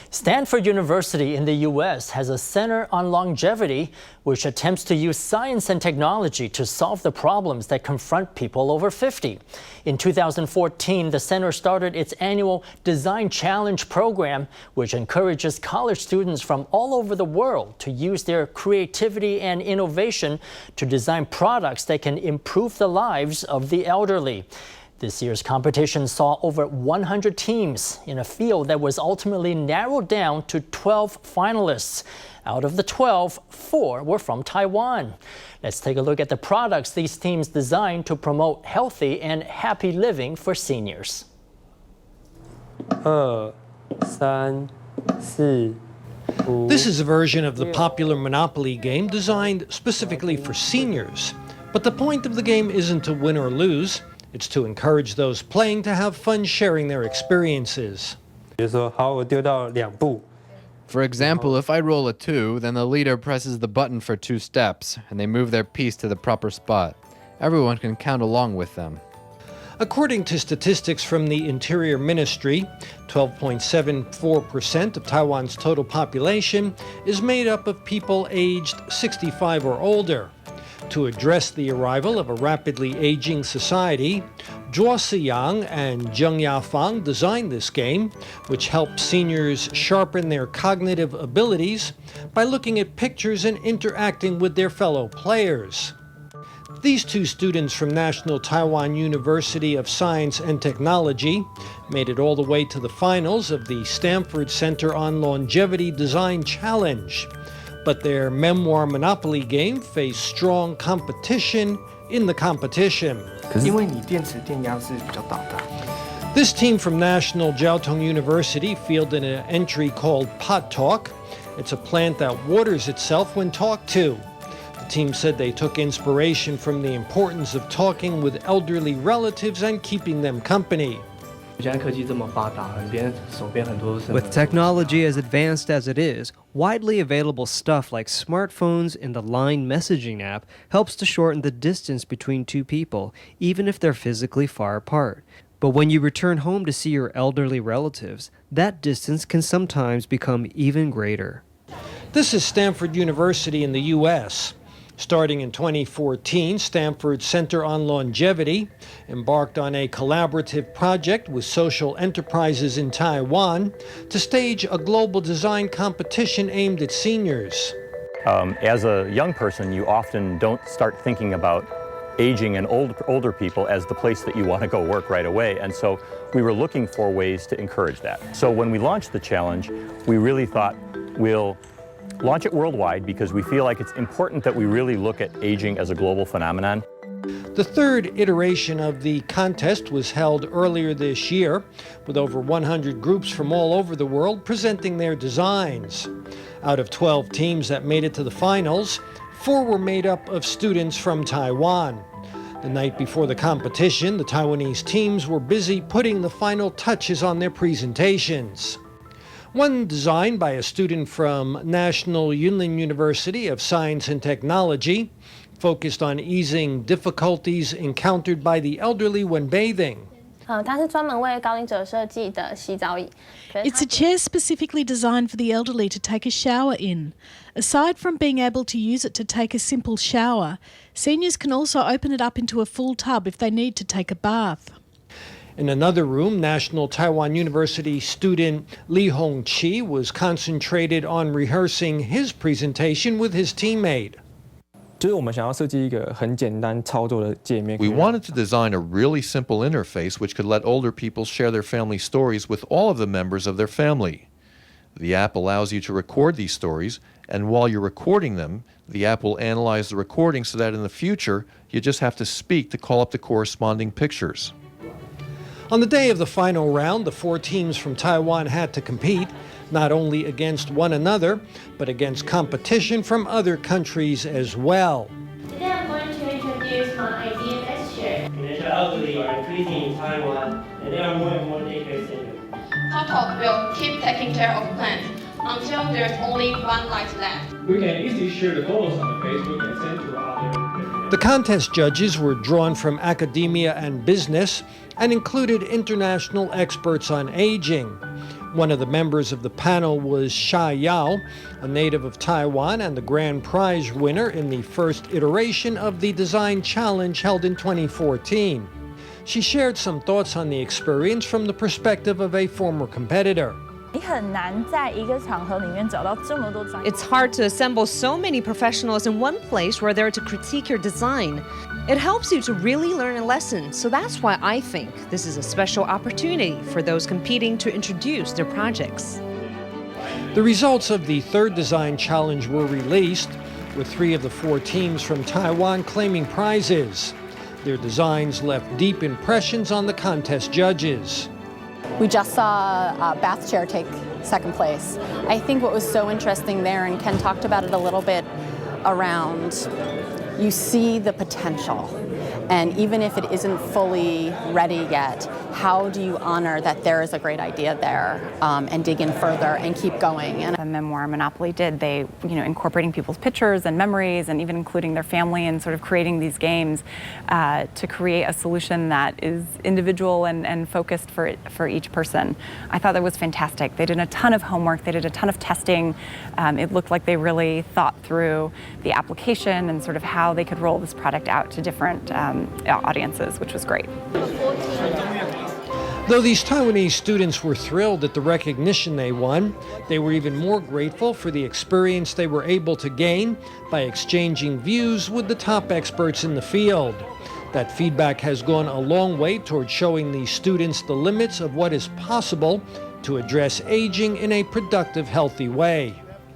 Stanford University in the U.S. has a Center on Longevity, which attempts to use science and technology to solve the problems that confront people over 50. In 2014, the center started its annual Design Challenge program, which encourages college students from all over the world to use their creativity and innovation to design products that can improve the lives of the elderly. This year's competition saw over 100 teams in a field that was ultimately narrowed down to 12 finalists. Out of the 12, 4 were from Taiwan. Let's take a look at the products these teams designed to promote healthy and happy living for seniors. 2, 3, 4. This is a version of the popular Monopoly game designed specifically for seniors. But the point of the game isn't to win or lose. It's to encourage those playing to have fun sharing their experiences. For example, if I roll a 2, then the leader presses the button for 2 steps, and they move their piece to the proper spot. Everyone can count along with them. According to statistics from the Interior Ministry, 12.74% of Taiwan's total population is made up of people aged 65 or older. To address the arrival of a rapidly aging society, Cho Szu-yang and Ya-Fang designed this game, which helps seniors sharpen their cognitive abilities by looking at pictures and interacting with their fellow players. These 2 students from National Taiwan University of Science and Technology made it all the way to the finals of the Stanford Center on Longevity Design Challenge. But their Memoir Monopoly game faced strong competition in the competition. This team from National Chiao Tung University fielded an entry called Pot Talk. It's a plant that waters itself when talked to. The team said they took inspiration from the importance of talking with elderly relatives and keeping them company. With technology as advanced as it is, widely available stuff like smartphones and the Line messaging app helps to shorten the distance between 2 people, even if they're physically far apart. But when you return home to see your elderly relatives, that distance can sometimes become even greater. This is Stanford University in the U.S. Starting in 2014, Stanford Center on Longevity embarked on a collaborative project with social enterprises in Taiwan to stage a global design competition aimed at seniors. As a young person, you often don't start thinking about aging and older people as the place that you want to go work right away. And so we were looking for ways to encourage that. So when we launched the challenge, we really thought we'll launch it worldwide because we feel like it's important that we really look at aging as a global phenomenon. The 3rd iteration of the contest was held earlier this year, with over 100 groups from all over the world presenting their designs. Out of 12 teams that made it to the finals, 4 were made up of students from Taiwan. The night before the competition, the Taiwanese teams were busy putting the final touches on their presentations. One designed by a student from National University of Science and Technology focused on easing difficulties encountered by the elderly when bathing. It's a chair specifically designed for the elderly to take a shower in. Aside from being able to use it to take a simple shower, seniors can also open it up into a full tub if they need to take a bath. In another room, National Taiwan University student Lee Hung-chi was concentrated on rehearsing his presentation with his teammate. We wanted to design a really simple interface which could let older people share their family stories with all of the members of their family. The app allows you to record these stories, and while you're recording them, the app will analyze the recording so that in the future, you just have to speak to call up the corresponding pictures. On the day of the final round, the 4 teams from Taiwan had to compete, not only against one another, but against competition from other countries as well. Today I'm going to introduce my idea as shared. The elderly are increasing in Taiwan, and there are more and more daycare centers. Pot Talk will keep taking care of plants until there's only one light left. We can easily share the photos on the Facebook and send to other. The contest judges were drawn from academia and business and included international experts on aging. One of the members of the panel was Sha Yao, a native of Taiwan and the grand prize winner in the first iteration of the Design Challenge held in 2014. She shared some thoughts on the experience from the perspective of a former competitor. It's hard to assemble so many professionals in one place where they're to critique your design. It helps you to really learn a lesson, so that's why I think this is a special opportunity for those competing to introduce their projects. The results of the third design challenge were released, with 3 of the 4 teams from Taiwan claiming prizes. Their designs left deep impressions on the contest judges. We just saw Bath Chair take second place. I think what was so interesting there, and Ken talked about it a little bit, around you see the potential. And even if it isn't fully ready yet, how do you honor that there is a great idea there and dig in further and keep going? And the Memoir Monopoly did, they, incorporating people's pictures and memories and even including their family and sort of creating these games to create a solution that is individual and focused for each person. I thought that was fantastic. They did a ton of homework, they did a ton of testing. It looked like they really thought through the application and sort of how they could roll this product out to different audiences, which was great. Though these Taiwanese students were thrilled at the recognition they won, they were even more grateful for the experience they were able to gain by exchanging views with the top experts in the field. That feedback has gone a long way toward showing these students the limits of what is possible to address aging in a productive, healthy way.